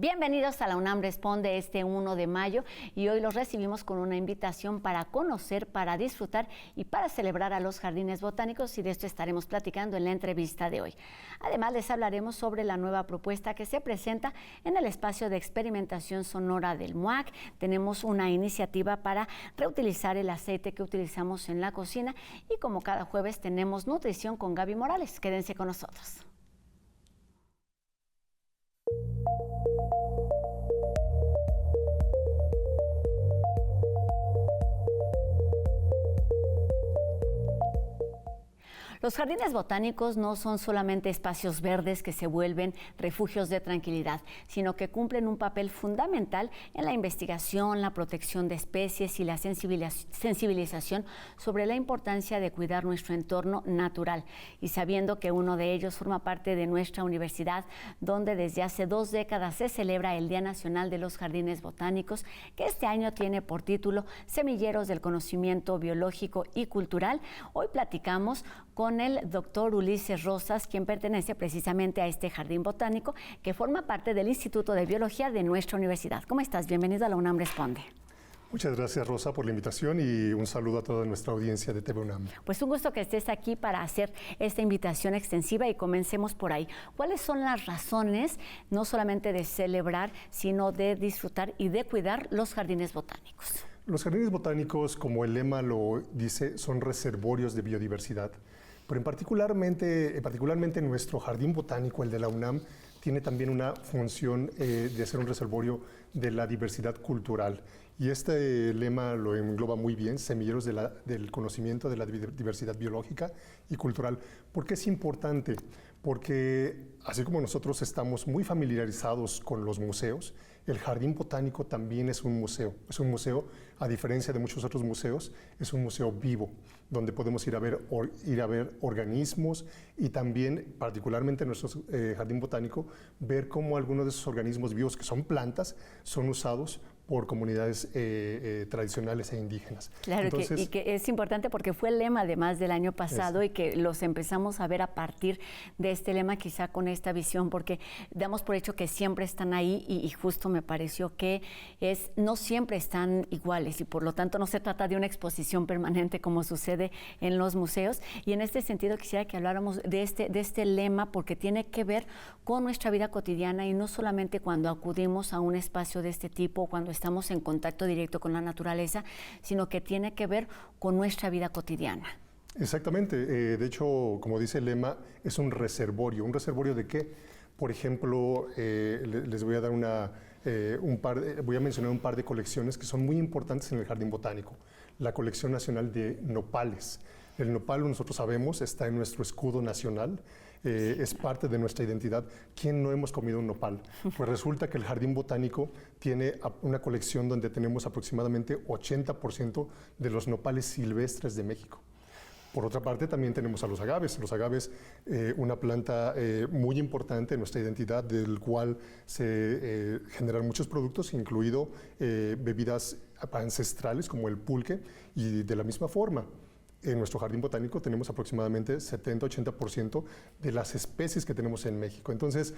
Bienvenidos a la UNAM Responde este 1 de mayo y hoy los recibimos con una invitación para conocer, para disfrutar y para celebrar a los jardines botánicos, y de esto estaremos platicando en la entrevista de hoy. Además les hablaremos sobre la nueva propuesta que se presenta en el espacio de experimentación sonora del MUAC. Tenemos una iniciativa para reutilizar el aceite que utilizamos en la cocina y como cada jueves tenemos nutrición con Gaby Morales. Quédense con nosotros. Los jardines botánicos no son solamente espacios verdes que se vuelven refugios de tranquilidad, sino que cumplen un papel fundamental en la investigación, la protección de especies y la sensibilización sobre la importancia de cuidar nuestro entorno natural. Y sabiendo que uno de ellos forma parte de nuestra universidad, donde desde hace 2 décadas se celebra el Día Nacional de los Jardines Botánicos, que este año tiene por título Semilleros del Conocimiento Biológico y Cultural, hoy platicamos con el doctor Ulises Rosas, quien pertenece precisamente a este jardín botánico que forma parte del Instituto de Biología de nuestra universidad. ¿Cómo estás? Bienvenido a la UNAM Responde. Muchas gracias, Rosa, por la invitación y un saludo a toda nuestra audiencia de TV UNAM. Pues un gusto que estés aquí para hacer esta invitación extensiva y comencemos por ahí. ¿Cuáles son las razones, no solamente de celebrar, sino de disfrutar y de cuidar los jardines botánicos? Los jardines botánicos, como el lema lo dice, son reservorios de biodiversidad. Pero particularmente nuestro jardín botánico, el de la UNAM, tiene también una función de ser un reservorio de la diversidad cultural. Y este lema lo engloba muy bien, semilleros del conocimiento de la diversidad biológica y cultural. ¿Por qué es importante? Porque así como nosotros estamos muy familiarizados con los museos, el jardín botánico también es un museo. Es un museo, a diferencia de muchos otros museos, es un museo vivo, donde podemos ir a ver organismos y también, particularmente en nuestro jardín botánico, ver cómo algunos de esos organismos vivos, que son plantas, son usados por comunidades tradicionales e indígenas. Claro, y que es importante porque fue el lema además del año pasado y que los empezamos a ver a partir de este lema, quizá con esta visión, porque damos por hecho que siempre están ahí y justo me pareció que no siempre están iguales y por lo tanto no se trata de una exposición permanente como sucede en los museos. Y en este sentido quisiera que habláramos de este lema porque tiene que ver con nuestra vida cotidiana y no solamente cuando acudimos a un espacio de este tipo, cuando estamos en contacto directo con la naturaleza, sino que tiene que ver con nuestra vida cotidiana. Exactamente. De hecho, como dice el lema, es un reservorio. ¿Un reservorio de qué? Por ejemplo, les voy a dar voy a mencionar un par de colecciones que son muy importantes en el Jardín Botánico. La Colección Nacional de Nopales. El nopal, nosotros sabemos, está en nuestro escudo nacional. Es parte de nuestra identidad. ¿Quién no hemos comido un nopal? Pues resulta que el Jardín Botánico tiene una colección donde tenemos aproximadamente 80% de los nopales silvestres de México. Por otra parte, también tenemos a los agaves. Los agaves, una planta muy importante en nuestra identidad, del cual se generan muchos productos, incluido bebidas ancestrales como el pulque, y de la misma forma. En nuestro jardín botánico tenemos aproximadamente 70-80% de las especies que tenemos en México. Entonces,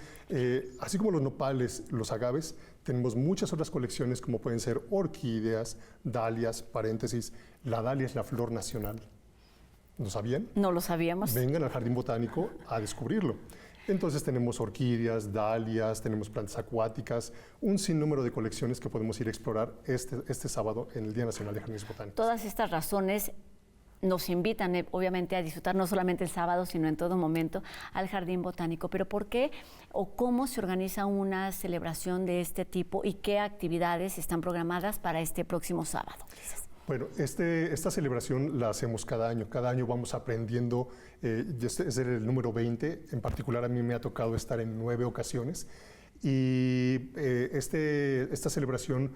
así como los nopales, los agaves, tenemos muchas otras colecciones como pueden ser orquídeas, dalias, paréntesis. La dalia es la flor nacional. ¿Lo sabían? No lo sabíamos. Vengan al jardín botánico a descubrirlo. Entonces tenemos orquídeas, dalias, tenemos plantas acuáticas, un sinnúmero de colecciones que podemos ir a explorar este sábado en el Día Nacional de Jardines Botánicos. Todas estas razones nos invitan obviamente a disfrutar no solamente el sábado, sino en todo momento al Jardín Botánico. Pero ¿por qué o cómo se organiza una celebración de este tipo y qué actividades están programadas para este próximo sábado? Bueno, esta celebración la hacemos cada año. Cada año vamos aprendiendo, este es el número 20, en particular a mí me ha tocado estar en 9 ocasiones. Y esta celebración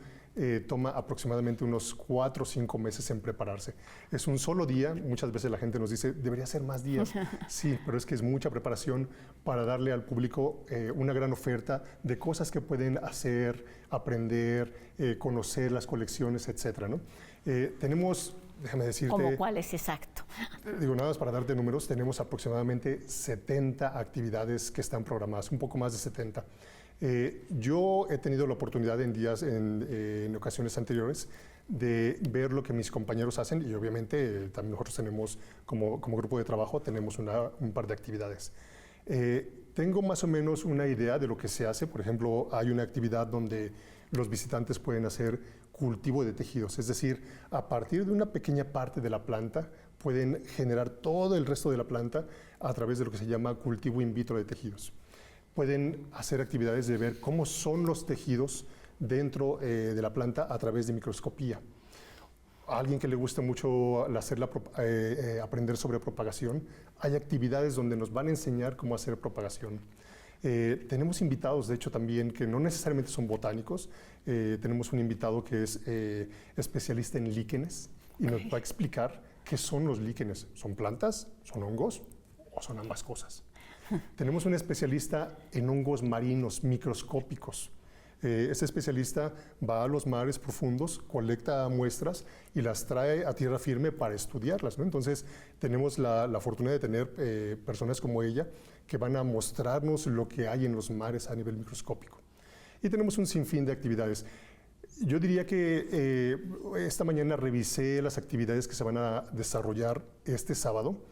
toma aproximadamente unos 4 o 5 meses en prepararse. Es un solo día, muchas veces la gente nos dice, debería ser más días. Sí, pero es que es mucha preparación para darle al público una gran oferta de cosas que pueden hacer, aprender, conocer las colecciones, etcétera, ¿no? Tenemos, déjame decirte... ¿Cómo cuáles? Exacto. Digo, nada más para darte números, tenemos aproximadamente 70 actividades que están programadas, un poco más de 70. Yo he tenido la oportunidad en ocasiones anteriores de ver lo que mis compañeros hacen y obviamente también nosotros tenemos, como grupo de trabajo, tenemos un par de actividades. Tengo más o menos una idea de lo que se hace. Por ejemplo, hay una actividad donde los visitantes pueden hacer cultivo de tejidos, es decir, a partir de una pequeña parte de la planta pueden generar todo el resto de la planta a través de lo que se llama cultivo in vitro de tejidos. Pueden hacer actividades de ver cómo son los tejidos dentro de la planta a través de microscopía. A alguien que le gusta mucho aprender sobre propagación, hay actividades donde nos van a enseñar cómo hacer propagación. Tenemos invitados, de hecho, también que no necesariamente son botánicos. Tenemos un invitado que es especialista en líquenes y nos va a explicar qué son los líquenes. ¿Son plantas? ¿Son hongos? ¿O son ambas cosas? Tenemos un especialista en hongos marinos microscópicos. Este especialista va a los mares profundos, colecta muestras y las trae a tierra firme para estudiarlas, ¿no? Entonces, tenemos la fortuna de tener personas como ella que van a mostrarnos lo que hay en los mares a nivel microscópico. Y tenemos un sinfín de actividades. Yo diría que esta mañana revisé las actividades que se van a desarrollar este sábado.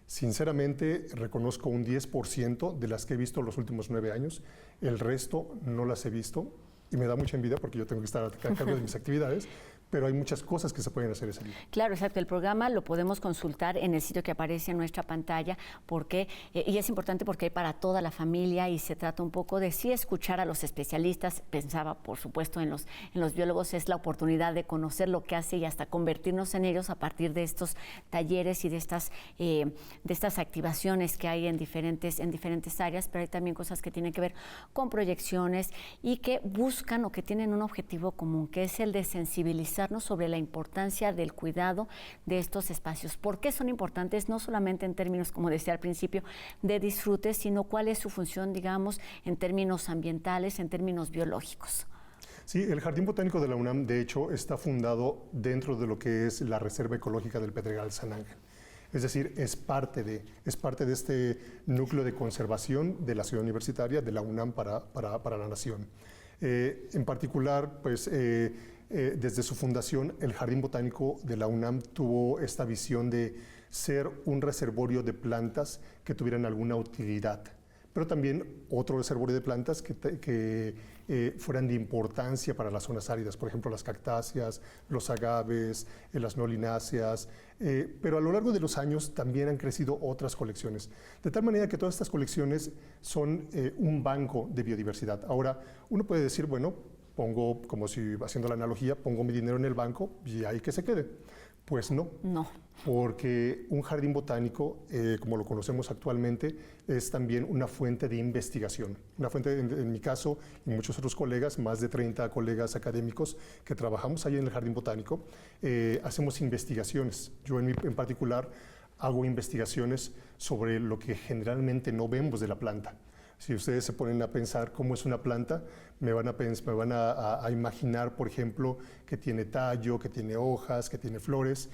Sinceramente, reconozco un 10% de las que he visto los últimos 9 años. El resto no las he visto y me da mucha envidia porque yo tengo que estar a cargo de mis actividades, pero hay muchas cosas que se pueden hacer ese día. Claro, exacto. El programa lo podemos consultar en el sitio que aparece en nuestra pantalla, porque y es importante porque hay para toda la familia y se trata un poco de sí escuchar a los especialistas. Pensaba, por supuesto, en los biólogos, es la oportunidad de conocer lo que hace y hasta convertirnos en ellos a partir de estos talleres y de estas activaciones que hay en diferentes áreas, pero hay también cosas que tienen que ver con proyecciones y que buscan o que tienen un objetivo común, que es el de sensibilizar sobre la importancia del cuidado de estos espacios. ¿Por qué son importantes? No solamente en términos, como decía al principio, de disfrute, sino cuál es su función, digamos, en términos ambientales, en términos biológicos. Sí, el Jardín Botánico de la UNAM, de hecho, está fundado dentro de lo que es la Reserva Ecológica del Pedregal San Ángel. Es decir, es parte de este núcleo de conservación de la ciudad universitaria, de la UNAM para la nación. En particular, pues, desde su fundación, el Jardín Botánico de la UNAM tuvo esta visión de ser un reservorio de plantas que tuvieran alguna utilidad, pero también otro reservorio de plantas que fueran de importancia para las zonas áridas, por ejemplo, las cactáceas, los agaves, las nolináceas, pero a lo largo de los años también han crecido otras colecciones, de tal manera que todas estas colecciones son un banco de biodiversidad. Ahora, uno puede decir, bueno, pongo, como si haciendo la analogía, pongo mi dinero en el banco y ahí que se quede. Pues no. No. Porque un jardín botánico, como lo conocemos actualmente, es también una fuente de investigación. Una fuente, en mi caso, y muchos otros colegas, más de 30 colegas académicos que trabajamos ahí en el jardín botánico, hacemos investigaciones. Yo en particular hago investigaciones sobre lo que generalmente no vemos de la planta. Si ustedes se ponen a pensar cómo es una planta, me van a imaginar, por ejemplo, que tiene tallo, que tiene hojas, que tiene flores,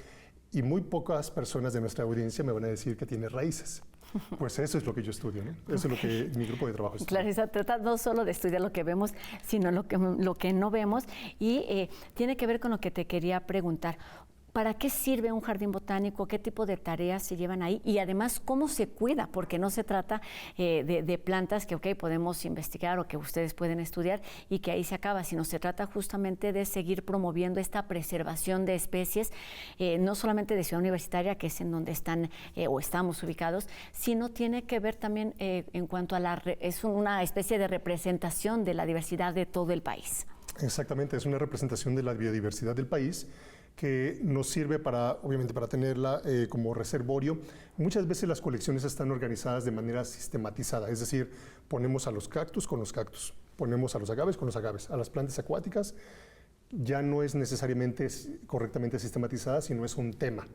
y muy pocas personas de nuestra audiencia me van a decir que tiene raíces. Pues eso es lo que yo estudio, ¿no? Eso es lo que mi grupo de trabajo estudia. Claro, se trata no solo de estudiar lo que vemos, sino lo que no vemos, y tiene que ver con lo que te quería preguntar. ¿Para qué sirve un jardín botánico? ¿Qué tipo de tareas se llevan ahí? Y además, ¿cómo se cuida? Porque no se trata de plantas que, podemos investigar o que ustedes pueden estudiar y que ahí se acaba, sino se trata justamente de seguir promoviendo esta preservación de especies, no solamente de Ciudad Universitaria, que es en donde están o estamos ubicados, sino tiene que ver también en cuanto a es una especie de representación de la diversidad de todo el país. Exactamente, es una representación de la biodiversidad del país, que nos sirve obviamente para tenerla como reservorio. Muchas veces las colecciones están organizadas de manera sistematizada, es decir, ponemos a los cactus con los cactus, ponemos a los agaves con los agaves, a las plantas acuáticas ya no es necesariamente correctamente sistematizada, sino es un tema.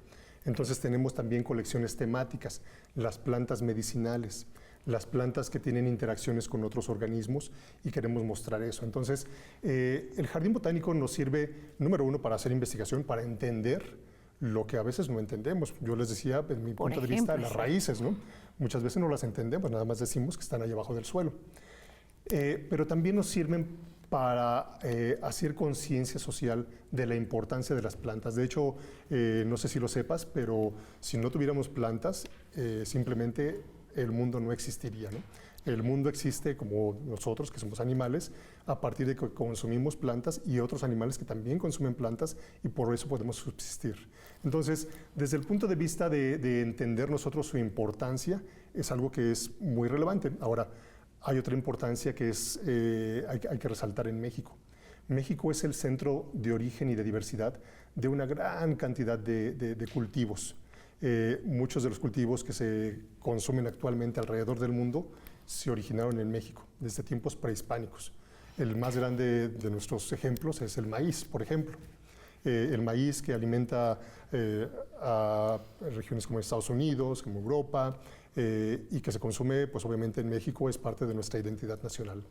Entonces tenemos también colecciones temáticas, las plantas medicinales, las plantas que tienen interacciones con otros organismos y queremos mostrar eso. Entonces, el jardín botánico nos sirve, número uno, para hacer investigación, para entender lo que a veces no entendemos. Yo les decía, en mi punto de vista, las raíces, ¿no? Muchas veces no las entendemos, nada más decimos que están ahí abajo del suelo. pero también nos sirven para hacer conciencia social de la importancia de las plantas. De hecho, no sé si lo sepas, pero si no tuviéramos plantas, simplemente el mundo no existiría, ¿no? El mundo existe como nosotros, que somos animales, a partir de que consumimos plantas y otros animales que también consumen plantas y por eso podemos subsistir. Entonces, desde el punto de vista de entender nosotros su importancia, es algo que es muy relevante. Ahora, hay otra importancia que hay que resaltar en México. México es el centro de origen y de diversidad de una gran cantidad de cultivos. Muchos de los cultivos que se consumen actualmente alrededor del mundo se originaron en México, desde tiempos prehispánicos. El más grande de nuestros ejemplos es el maíz, por ejemplo. El maíz que alimenta a regiones como Estados Unidos, como Europa, y que se consume, pues obviamente en México, es parte de nuestra identidad nacional.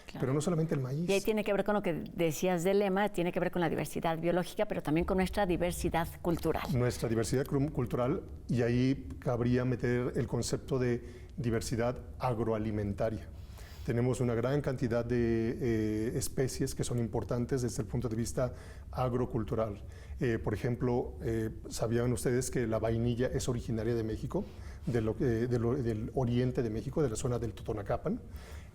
Claro. Pero no solamente el maíz. Y ahí tiene que ver con lo que decías del lema, tiene que ver con la diversidad biológica, pero también con nuestra diversidad cultural. Nuestra diversidad cultural, y ahí cabría meter el concepto de diversidad agroalimentaria. Tenemos una gran cantidad de especies que son importantes desde el punto de vista agrocultural. Por ejemplo, ¿sabían ustedes que la vainilla es originaria de México, del oriente de México, de la zona del Totonacapan?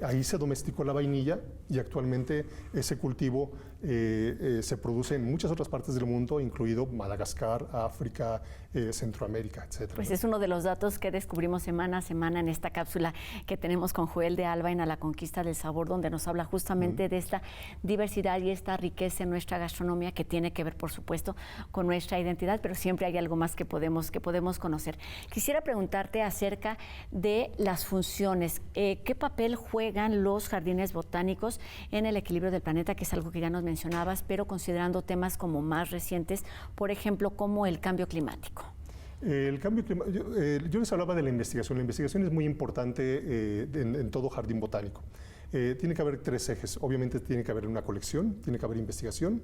Ahí se domesticó la vainilla y actualmente ese cultivo se produce en muchas otras partes del mundo, incluido Madagascar, África, Centroamérica, etc. Pues es uno de los datos que descubrimos semana a semana en esta cápsula que tenemos con Joel de Alba en A la Conquista del Sabor, donde nos habla justamente de esta diversidad y esta riqueza en nuestra gastronomía que tiene que ver, por supuesto, con nuestra identidad, pero siempre hay algo más que podemos conocer. Quisiera preguntarte acerca de las funciones. ¿Qué papel juegan los jardines botánicos en el equilibrio del planeta, que es algo que ya nos mencionabas, pero considerando temas como más recientes, por ejemplo, como el cambio climático? El cambio climático, yo les hablaba de la investigación. La investigación es muy importante en todo jardín botánico. Tiene que haber tres ejes. Obviamente tiene que haber una colección, tiene que haber investigación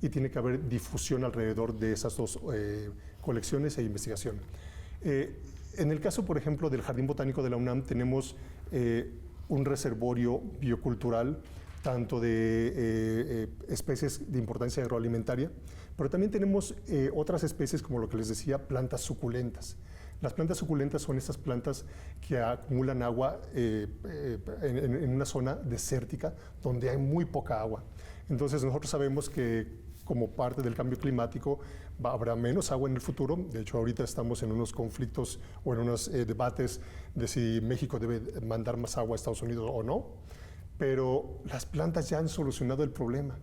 y tiene que haber difusión alrededor de esas dos colecciones e investigación. En el caso, por ejemplo, del Jardín Botánico de la UNAM, tenemos un reservorio biocultural, tanto de especies de importancia agroalimentaria, pero también tenemos otras especies, como lo que les decía, plantas suculentas. Las plantas suculentas son estas plantas que acumulan agua en una zona desértica donde hay muy poca agua. Entonces nosotros sabemos que como parte del cambio climático habrá menos agua en el futuro. De hecho, ahorita estamos en unos conflictos o en unos debates de si México debe mandar más agua a Estados Unidos o no. Pero las plantas ya han solucionado el problema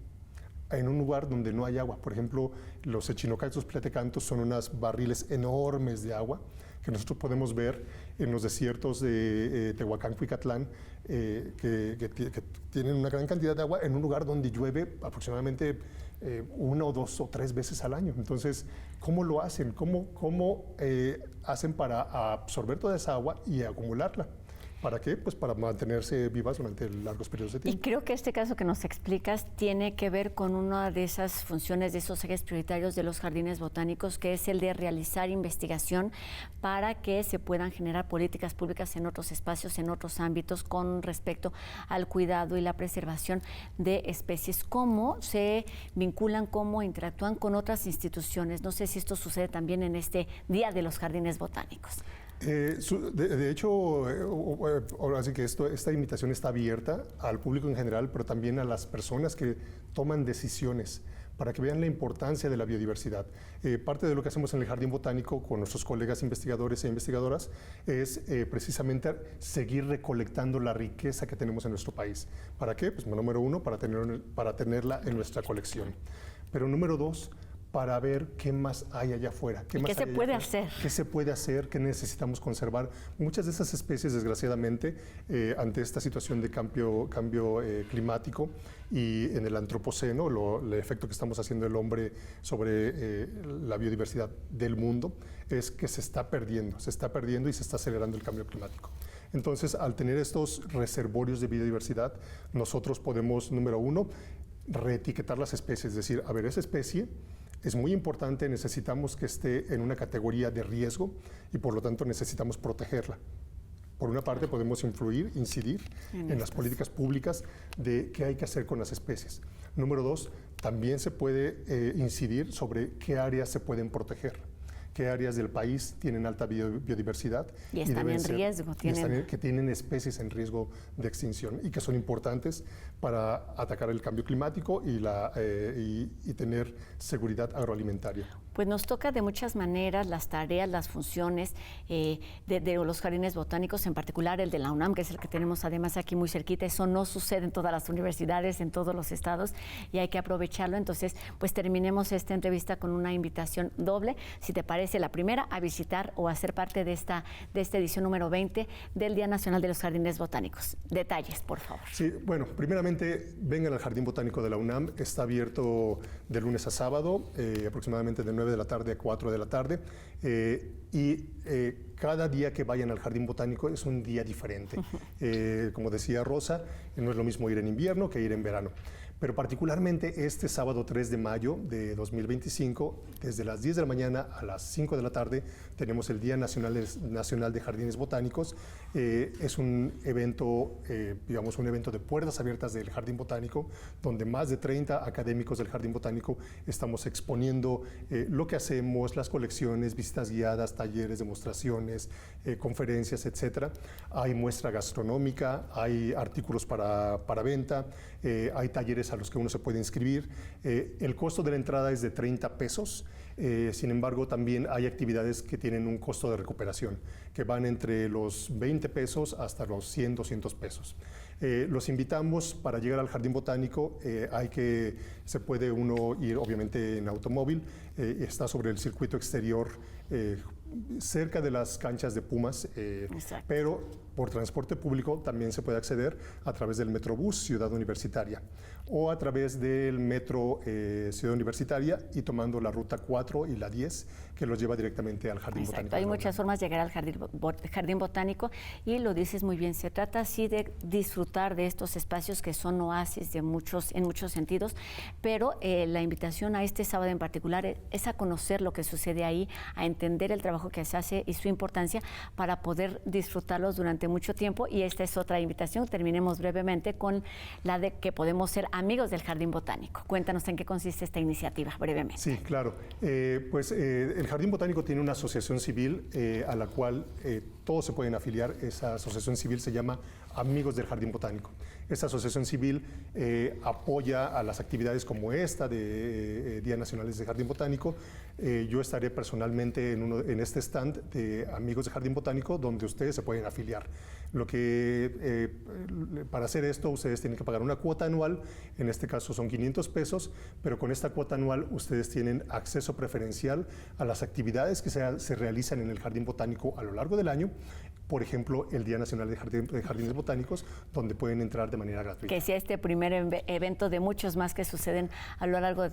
en un lugar donde no hay agua. Por ejemplo, los echinocastos platecanthus son unos barriles enormes de agua que nosotros podemos ver en los desiertos de Tehuacán, Cuicatlán, que tienen una gran cantidad de agua en un lugar donde llueve aproximadamente 1 o 2 o 3 veces al año. Entonces, ¿cómo lo hacen? ¿Cómo hacen para absorber toda esa agua y acumularla? ¿Para qué? Pues para mantenerse vivas durante largos periodos de tiempo. Y creo que este caso que nos explicas tiene que ver con una de esas funciones, de esos ejes prioritarios de los jardines botánicos, que es el de realizar investigación para que se puedan generar políticas públicas en otros espacios, en otros ámbitos, con respecto al cuidado y la preservación de especies. ¿Cómo se vinculan, cómo interactúan con otras instituciones? No sé si esto sucede también en este Día de los Jardines Botánicos. De hecho, ahora sí que esta invitación está abierta al público en general, pero también a las personas que toman decisiones para que vean la importancia de la biodiversidad. Parte de lo que hacemos en el Jardín Botánico con nuestros colegas investigadores e investigadoras es precisamente seguir recolectando la riqueza que tenemos en nuestro país. ¿Para qué? Pues número uno, para tenerla en nuestra colección. Pero número dos, para ver qué más hay allá afuera. ¿Qué se puede hacer? ¿Qué se puede hacer? ¿Qué necesitamos conservar? Muchas de esas especies, desgraciadamente, ante esta situación de cambio climático y en el antropoceno, el efecto que estamos haciendo el hombre sobre la biodiversidad del mundo, es que se está perdiendo y se está acelerando el cambio climático. Entonces, al tener estos reservorios de biodiversidad, nosotros podemos, número uno, reetiquetar las especies, es decir, a ver, esa especie es muy importante, necesitamos que esté en una categoría de riesgo y por lo tanto necesitamos protegerla. Por una parte, podemos incidir en las políticas públicas de qué hay que hacer con las especies. Número dos, también se puede incidir sobre qué áreas se pueden proteger, qué áreas del país tienen alta biodiversidad y están en riesgo, que tienen especies en riesgo de extinción y que son importantes para atacar el cambio climático y tener seguridad agroalimentaria. Pues nos toca de muchas maneras las tareas, las funciones de los jardines botánicos, en particular el de la UNAM, que es el que tenemos además aquí muy cerquita. Eso no sucede en todas las universidades, en todos los estados, y hay que aprovecharlo. Entonces, pues terminemos esta entrevista con una invitación doble. Si te parece, la primera, a visitar o a ser parte de esta edición número 20 del Día Nacional de los Jardines Botánicos. Detalles, por favor. Sí, bueno, primeramente, vengan al Jardín Botánico de la UNAM. Está abierto de lunes a sábado, aproximadamente de 9 de la tarde a 4 de la tarde, cada día que vayan al Jardín Botánico es un día diferente. Como decía Rosa, no es lo mismo ir en invierno que ir en verano. Pero particularmente este sábado 3 de mayo de 2025, desde las 10 de la mañana a las 5 de la tarde, tenemos el Día Nacional de Jardines Botánicos. Es un evento, digamos, un evento de puertas abiertas del Jardín Botánico, donde más de 30 académicos del Jardín Botánico estamos exponiendo lo que hacemos, las colecciones, visitas guiadas, talleres, demostraciones, conferencias, etc. Hay muestra gastronómica, hay artículos para venta, hay talleres a los que uno se puede inscribir. El costo de la entrada es de 30 pesos. Sin embargo, también hay actividades que tienen un costo de recuperación, que van entre los 20 pesos hasta los 100, 200 pesos. Los invitamos para llegar al Jardín Botánico. Se puede uno ir obviamente en automóvil, está sobre el circuito exterior, cerca de las canchas de Pumas, pero por transporte público también se puede acceder a través del Metrobús Ciudad Universitaria o a través del Metro Ciudad Universitaria y tomando la ruta 4 y la 10 que los lleva directamente al Jardín Botánico. Hay muchas formas de llegar al Jardín Botánico y lo dices muy bien, se trata así de disfrutar de estos espacios que son oasis en muchos sentidos, pero la invitación a este sábado en particular es a conocer lo que sucede ahí, a entender el trabajo que se hace y su importancia para poder disfrutarlos durante mucho tiempo. Y esta es otra invitación. Terminemos brevemente con la de que podemos ser amigos del Jardín Botánico. Cuéntanos en qué consiste esta iniciativa, brevemente. Sí, claro. El Jardín Botánico tiene una asociación civil a la cual todos se pueden afiliar. Esa asociación civil se llama Amigos del Jardín Botánico. Esta asociación civil apoya a las actividades como esta de Día Nacionales de Jardín Botánico. Yo estaré personalmente en este stand de Amigos del Jardín Botánico, donde ustedes se pueden afiliar. Para hacer esto, ustedes tienen que pagar una cuota anual, en este caso son 500 pesos, pero con esta cuota anual ustedes tienen acceso preferencial a las actividades que se realizan en el Jardín Botánico a lo largo del año. Por ejemplo, el Día Nacional de Jardines Botánicos, donde pueden entrar de manera gratuita. Que sea este primer evento de muchos más que suceden a lo largo de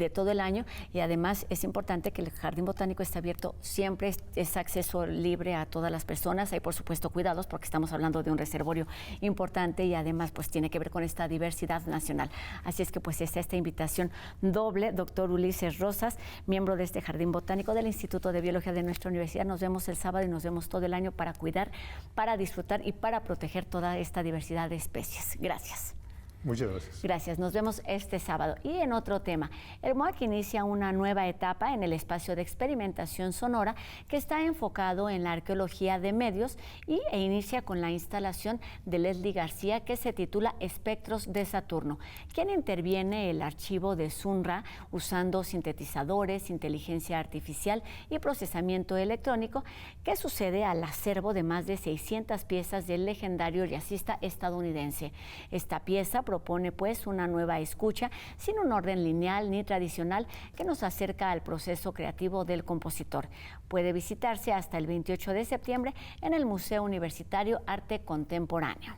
todo el año, y además es importante que el Jardín Botánico esté abierto siempre, es acceso libre a todas las personas. Hay, por supuesto, cuidados porque estamos hablando de un reservorio importante y además pues tiene que ver con esta diversidad nacional. Así es que pues está esta invitación doble. Doctor Ulises Rosas, miembro de este Jardín Botánico del Instituto de Biología de nuestra universidad. Nos vemos el sábado y nos vemos todo el año para cuidar, para disfrutar y para proteger toda esta diversidad de especies. Gracias. Muchas gracias. Gracias. Nos vemos este sábado. Y en otro tema, el MOAC inicia una nueva etapa en el espacio de experimentación sonora que está enfocado en la arqueología de medios e inicia con la instalación de Leslie García, que se titula Espectros de Saturno, quien interviene el archivo de Sunra usando sintetizadores, inteligencia artificial y procesamiento electrónico, que sucede al acervo de más de 600 piezas del legendario jazzista estadounidense. Esta pieza propone pues una nueva escucha sin un orden lineal ni tradicional que nos acerca al proceso creativo del compositor. Puede visitarse hasta el 28 de septiembre en el Museo Universitario Arte Contemporáneo.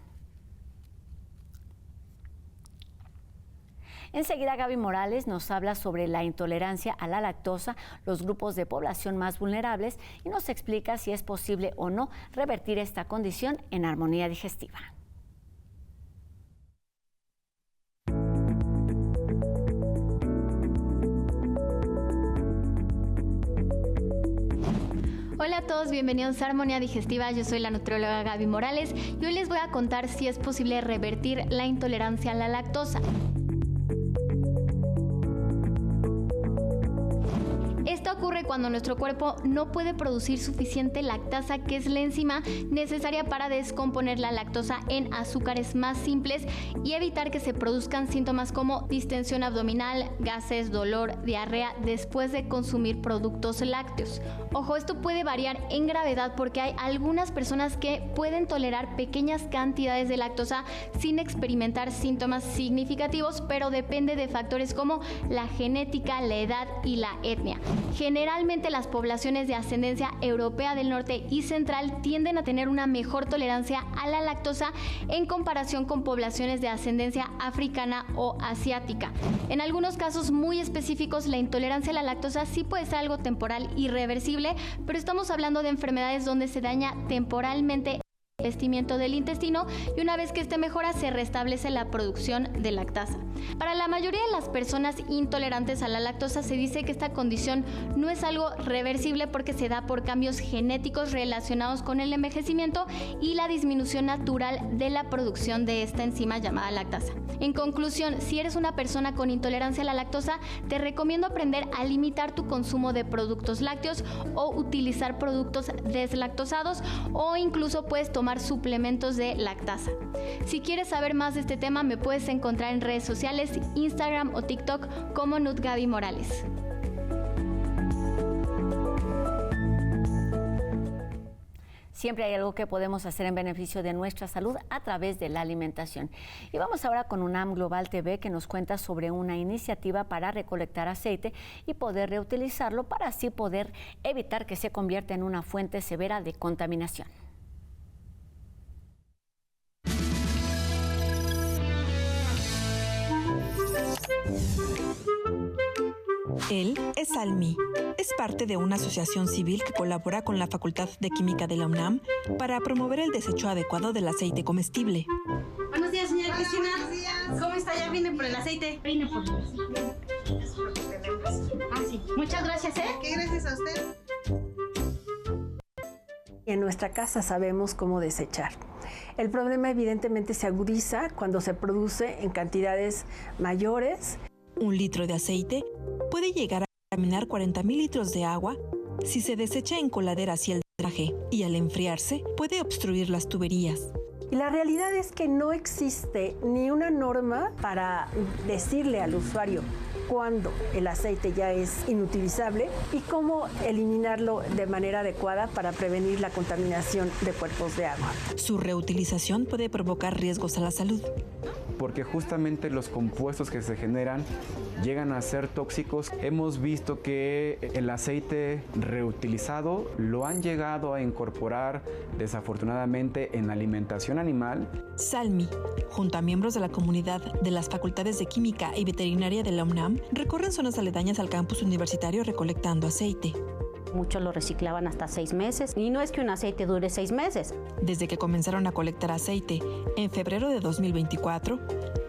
Enseguida Gaby Morales nos habla sobre la intolerancia a la lactosa, los grupos de población más vulnerables, y nos explica si es posible o no revertir esta condición en armonía digestiva. Hola a todos, bienvenidos a Armonía Digestiva. Yo soy la nutrióloga Gaby Morales y hoy les voy a contar si es posible revertir la intolerancia a la lactosa. Esto ocurre cuando nuestro cuerpo no puede producir suficiente lactasa, que es la enzima necesaria para descomponer la lactosa en azúcares más simples y evitar que se produzcan síntomas como distensión abdominal, gases, dolor, diarrea después de consumir productos lácteos. Ojo, esto puede variar en gravedad porque hay algunas personas que pueden tolerar pequeñas cantidades de lactosa sin experimentar síntomas significativos, pero depende de factores como la genética, la edad y la etnia. Generalmente las poblaciones de ascendencia europea del norte y central tienden a tener una mejor tolerancia a la lactosa en comparación con poblaciones de ascendencia africana o asiática. En algunos casos muy específicos, la intolerancia a la lactosa sí puede ser algo temporal y reversible, pero estamos hablando de enfermedades donde se daña temporalmente el revestimiento del intestino y una vez que este mejora se restablece la producción de lactasa. Para la mayoría de las personas intolerantes a la lactosa se dice que esta condición no es algo reversible porque se da por cambios genéticos relacionados con el envejecimiento y la disminución natural de la producción de esta enzima llamada lactasa. En conclusión, si eres una persona con intolerancia a la lactosa, te recomiendo aprender a limitar tu consumo de productos lácteos o utilizar productos deslactosados o incluso puedes tomar suplementos de lactasa. Si quieres saber más de este tema, me puedes encontrar en redes sociales, Instagram o TikTok como Gaby Morales. Siempre hay algo que podemos hacer en beneficio de nuestra salud a través de la alimentación. Y vamos ahora con UNAM Global TV, que nos cuenta sobre una iniciativa para recolectar aceite y poder reutilizarlo para así poder evitar que se convierta en una fuente severa de contaminación. Él es Salmi. Es parte de una asociación civil que colabora con la Facultad de Química de la UNAM para promover el desecho adecuado del aceite comestible. Buenos días, señora Cristina. Buenos días. ¿Cómo está? ¿Ya viene por el aceite? Vine por el aceite. Es lo que tenemos. Ah, sí. Muchas gracias, ¿eh? ¿Qué gracias a usted? En nuestra casa sabemos cómo desechar. El problema evidentemente se agudiza cuando se produce en cantidades mayores. 1 litro de aceite puede llegar a contaminar 40,000 litros de agua si se desecha en coladera hacia el drenaje y al enfriarse puede obstruir las tuberías. Y la realidad es que no existe ni una norma para decirle al usuario cuándo el aceite ya es inutilizable y cómo eliminarlo de manera adecuada para prevenir la contaminación de cuerpos de agua. Su reutilización puede provocar riesgos a la salud. Porque justamente los compuestos que se generan llegan a ser tóxicos. Hemos visto que el aceite reutilizado lo han llegado a incorporar desafortunadamente en la alimentación animal. Salmi, junto a miembros de la comunidad de las Facultades de Química y Veterinaria de la UNAM, recorren zonas aledañas al campus universitario recolectando aceite. Muchos lo reciclaban hasta 6 meses y no es que un aceite dure 6 meses. Desde que comenzaron a colectar aceite en febrero de 2024,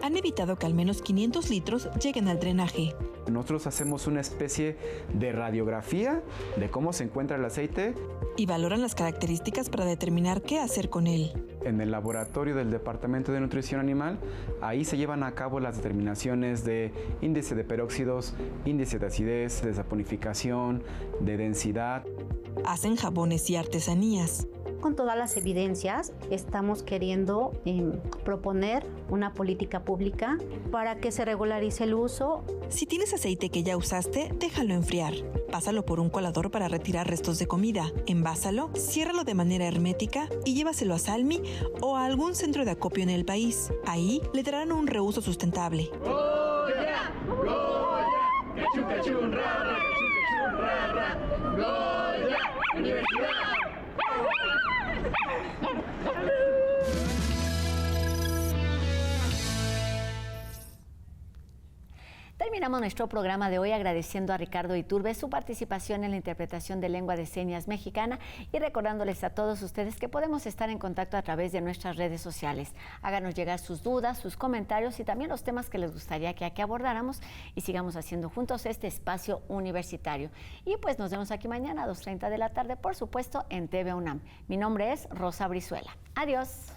han evitado que al menos 500 litros lleguen al drenaje. Nosotros hacemos una especie de radiografía de cómo se encuentra el aceite y valoran las características para determinar qué hacer con él. En el laboratorio del Departamento de Nutrición Animal, ahí se llevan a cabo las determinaciones de índice de peróxidos, índice de acidez, de saponificación, de densidad. Hacen jabones y artesanías. Con todas las evidencias, estamos queriendo proponer una política pública para que se regularice el uso. Si tienes aceite que ya usaste, déjalo enfriar. Pásalo por un colador para retirar restos de comida. Envásalo, ciérralo de manera hermética y llévaselo a Salmi o a algún centro de acopio en el país. Ahí le darán un reuso sustentable. ¡Goya! ¡Goya! ¡Cachun, cachun, ra, ra, cachun, cachun, ra, ra! ¡Goya! ¡Universidad! Terminamos Terminamos nuestro programa de hoy agradeciendo a Ricardo Iturbe su participación en la interpretación de lengua de señas mexicana y recordándoles a todos ustedes que podemos estar en contacto a través de nuestras redes sociales. Háganos llegar sus dudas, sus comentarios y también los temas que les gustaría que aquí abordáramos y sigamos haciendo juntos este espacio universitario. Y pues nos vemos aquí mañana a 2:30 de la tarde, por supuesto, en TV UNAM. Mi nombre es Rosa Brizuela. Adiós.